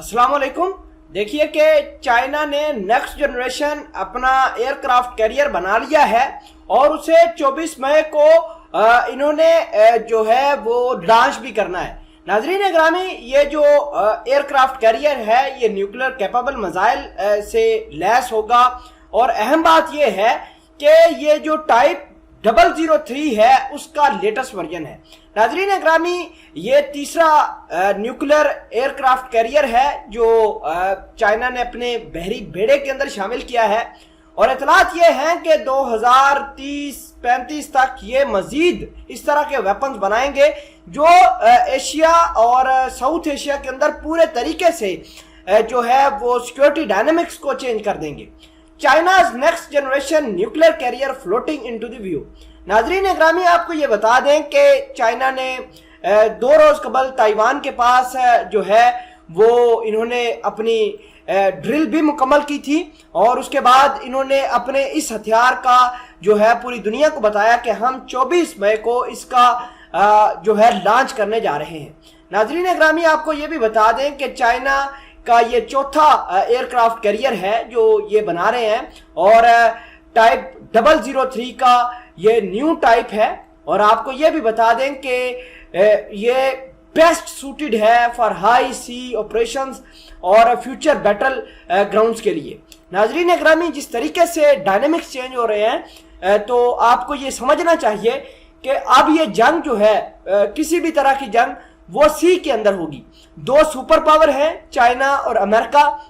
अस्सलाम वालेकुम। देखिए कि चाइना ने नेक्स्ट जनरेशन अपना एयरक्राफ्ट कैरियर बना लिया है और उसे 24 मई को इन्होंने जो है वो लॉन्च भी करना है। नाजरीन ग्रामी, ये जो एयरक्राफ्ट कैरियर है ये न्यूक्लियर कैपेबल मिसाइल से लैस होगा और अहम बात ये है कि ये जो टाइप 003 है उसका लेटेस्ट वर्जन है। नाजरीन ग्रामी, ये तीसरा न्यूक्लियर एयरक्राफ्ट कैरियर है जो चाइना ने अपने बहरी बेड़े के अंदर शामिल किया है और इतलात ये हैं कि 2030-35 तक ये मजीद इस तरह के वेपन्स बनाएंगे जो एशिया और साउथ एशिया के अंदर पूरे तरीके से जो है वो सिक्योरिटी डायनेमिक्स को चेंज कर देंगे। China's next generation nuclear carrier floating into the view. नाजरीन ग्रामी, आपको ये बता दें कि चाइना ने 2 रोज कबल ताइवान के पास जो है वो इन्होंने अपनी ड्रिल भी मुकम्मल की थी और उसके बाद इन्होंने अपने इस हथियार का जो है पूरी दुनिया को बताया कि हम 24 मई को इसका जो है लॉन्च करने जा रहे हैं। नाजरीन ग्रामी, आपको ये भी बता दें कि चाइना का ये चौथा एयरक्राफ्ट कैरियर है जो ये बना रहे हैं और टाइप 003 का ये न्यू टाइप है और आपको ये भी बता दें कि ये बेस्ट सूटेड है फॉर हाई सी ऑपरेशंस और फ्यूचर बैटल ग्राउंड्स के लिए। नाजरीन ग्रामी, जिस तरीके से डायनेमिक्स चेंज हो रहे हैं तो आपको ये समझना चाहिए कि अब ये जंग जो है किसी भी तरह की जंग वो सी के अंदर होगी। 2 सुपर पावर हैं, चाइना और अमेरिका,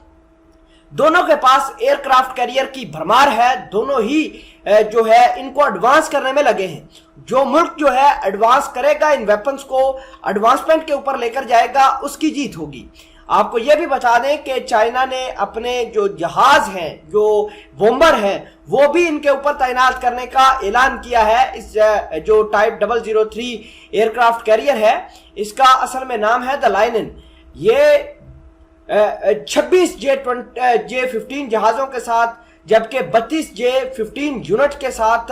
दोनों के पास एयरक्राफ्ट कैरियर की भरमार है। दोनों ही जो है इनको एडवांस करने में लगे हैं। जो मुल्क जो है एडवांस करेगा, इन वेपन्स को एडवांसमेंट के ऊपर लेकर जाएगा, उसकी जीत होगी। आपको यह भी बता दें कि चाइना ने अपने जो जहाज हैं, जो बॉम्बर हैं, वो भी इनके ऊपर तैनात करने का ऐलान किया है। इस जो टाइप 003 एयरक्राफ्ट कैरियर है इसका असल में नाम है द लायनन। ये 26 J-15 जहाजों के साथ जबकि 32 J-15 यूनिट के साथ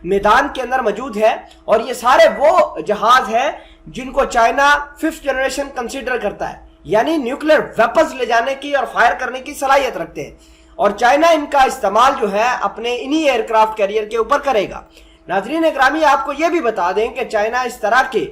मैदान के अंदर मौजूद है और ये सारे वो जहाज हैं जिनको चाइना 5th जनरेशन कंसीडर करता है, यानी न्यूक्लियर वेपन्स ले जाने की और फायर करने की सलाहियत रखते हैं और चाइना इनका इस्तेमाल जो है अपने इन्हीं एयरक्राफ्ट कैरियर के ऊपर करेगा। नाजरीन ग्रामी, आपको यह भी बता दें कि चाइना इस तरह के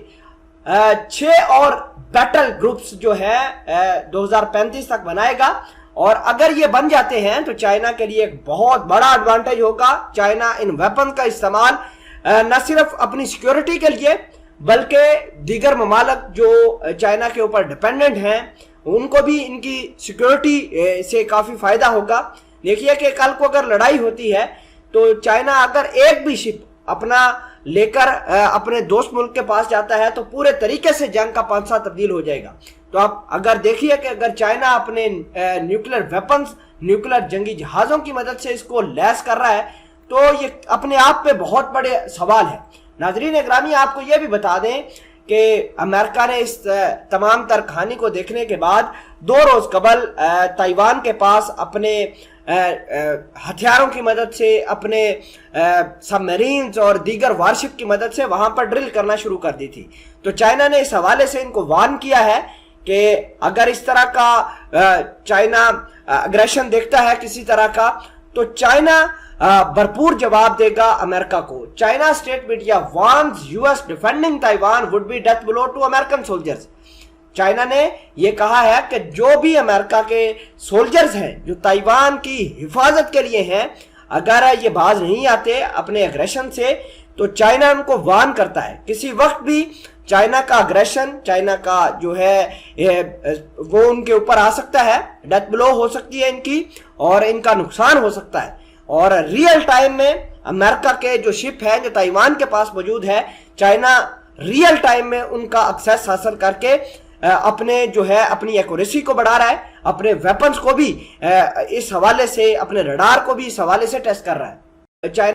6 और बैटल ग्रुप्स जो है 2035 तक बनाएगा और अगर ये बन जाते हैं तो चाइना के लिए एक बहुत बड़ा एडवांटेज होगा। चाइना इन वेपन का इस्तेमाल न सिर्फ अपनी सिक्योरिटी के लिए बल्कि दीगर ममालिक जो चाइना के ऊपर डिपेंडेंट हैं उनको भी इनकी सिक्योरिटी से काफ़ी फ़ायदा होगा। देखिए कि कल को अगर लड़ाई होती है तो चाइना अगर एक भी शिप अपना लेकर अपने दोस्त मुल्क के पास जाता है तो पूरे तरीके से जंग का पांसा तब्दील हो जाएगा। तो आप अगर देखिए कि अगर चाइना अपने न्यूक्लियर वेपन्स, न्यूक्लियर जंगी जहाज़ों की मदद से इसको लैस कर रहा है तो ये अपने आप पे बहुत बड़े सवाल है। नाजरीन ग्रामी, आपको ये भी बता दें कि अमेरिका ने इस तमाम तर कहानी को देखने के बाद 2 रोज कबल ताइवान के पास अपने हथियारों की मदद से, अपने सबमरीन्स और दीगर वारशिप की मदद से वहां पर ड्रिल करना शुरू कर दी थी। तो चाइना ने इस हवाले से इनको वार्न किया है कि अगर इस तरह का चाइना अग्रेशन देखता है किसी तरह का तो चाइना भरपूर जवाब देगा अमेरिका को। China state media warns US defending Taiwan would be death blow to American soldiers. China ने यह कहा है कि जो भी अमेरिका के सोल्जर्स हैं जो ताइवान की हिफाजत के लिए हैं, अगर ये बाज नहीं आते अपने अग्रेशन से तो चाइना उनको वार्न करता है किसी वक्त भी चाइना का अग्रेशन, चाइना का जो है वो उनके ऊपर आ सकता है, डेथ ब्लो हो सकती है इनकी और इनका नुकसान हो सकता है। और रियल टाइम में अमेरिका के जो शिप हैं जो ताइवान के पास मौजूद है, चाइना रियल टाइम में उनका एक्सेस हासिल करके अपने जो है अपनी एक्यूरेसी को बढ़ा रहा है, अपने वेपन्स को भी इस हवाले से, अपने रडार को भी इस हवाले से टेस्ट कर रहा है। चाइना